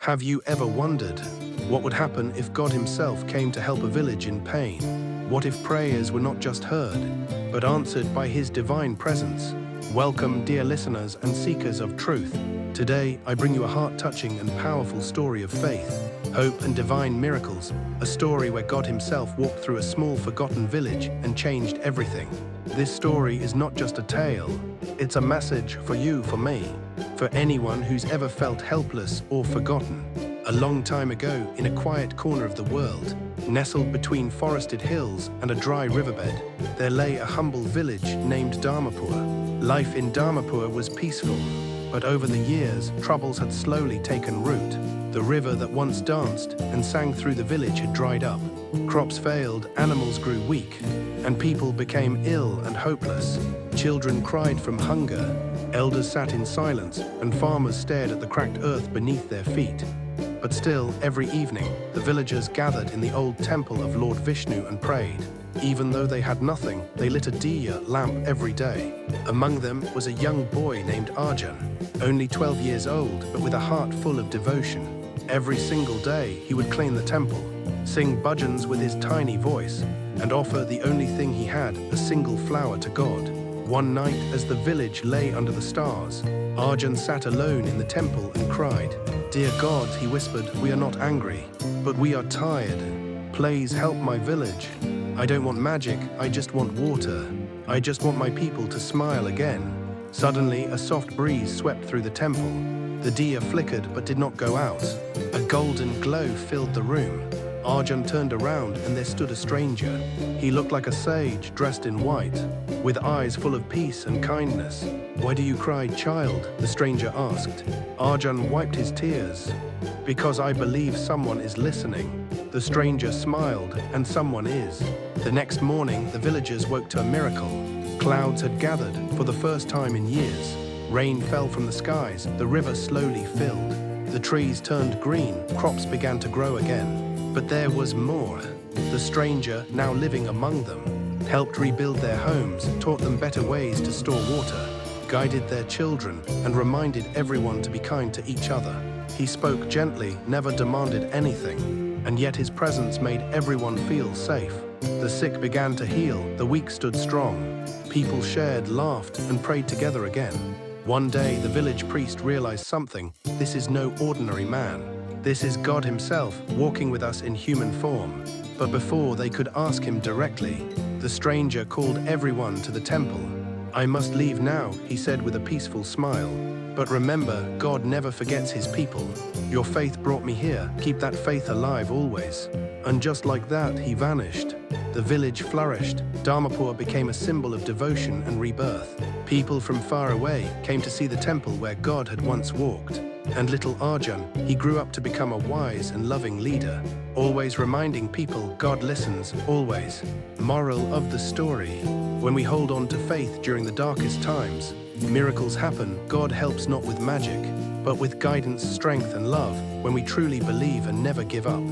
Have you ever wondered what would happen if God himself came to help a village in pain? What if prayers were not just heard, but answered by his divine presence? Welcome, dear listeners and seekers of truth. Today, I bring you a heart-touching and powerful story of faith, hope and divine miracles, a story where God himself walked through a small forgotten village and changed everything. This story is not just a tale, it's a message for you, for me, for anyone who's ever felt helpless or forgotten. A long time ago, in a quiet corner of the world, nestled between forested hills and a dry riverbed, there lay a humble village named Dharmapur. Life in Dharmapur was peaceful, but over the years, troubles had slowly taken root. The river that once danced and sang through the village had dried up. Crops failed, animals grew weak, and people became ill and hopeless. Children cried from hunger, elders sat in silence, and farmers stared at the cracked earth beneath their feet. But still, every evening, the villagers gathered in the old temple of Lord Vishnu and prayed. Even though they had nothing, they lit a diya lamp every day. Among them was a young boy named Arjun, only 12 years old, but with a heart full of devotion. Every single day, he would clean the temple, sing bhajans with his tiny voice, and offer the only thing he had, a single flower, to God. One night, as the village lay under the stars, Arjun sat alone in the temple and cried. "Dear God," he whispered, "we are not angry, but we are tired. Please help my village. I don't want magic, I just want water. I just want my people to smile again." Suddenly, a soft breeze swept through the temple. The diya flickered but did not go out. A golden glow filled the room. Arjun turned around and there stood a stranger. He looked like a sage dressed in white, with eyes full of peace and kindness. "Why do you cry, child?" the stranger asked. Arjun wiped his tears. "Because I believe someone is listening." The stranger smiled, and someone is. The next morning, the villagers woke to a miracle. Clouds had gathered for the first time in years. Rain fell from the skies, the river slowly filled. The trees turned green, crops began to grow again. But there was more. The stranger, now living among them, helped rebuild their homes, taught them better ways to store water, guided their children, and reminded everyone to be kind to each other. He spoke gently, never demanded anything, and yet his presence made everyone feel safe. The sick began to heal, the weak stood strong. People shared, laughed, and prayed together again. One day, the village priest realized something. This is no ordinary man. This is God himself, walking with us in human form. But before they could ask him directly, the stranger called everyone to the temple. "I must leave now," he said with a peaceful smile. "But remember, God never forgets his people. Your faith brought me here. Keep that faith alive always." And just like that, he vanished. The village flourished. Dharmapur became a symbol of devotion and rebirth. People from far away came to see the temple where God had once walked. And little Arjun, he grew up to become a wise and loving leader, always reminding people God listens, always. Moral of the story: when we hold on to faith during the darkest times, miracles happen. God helps not with magic, but with guidance, strength and love, when we truly believe and never give up.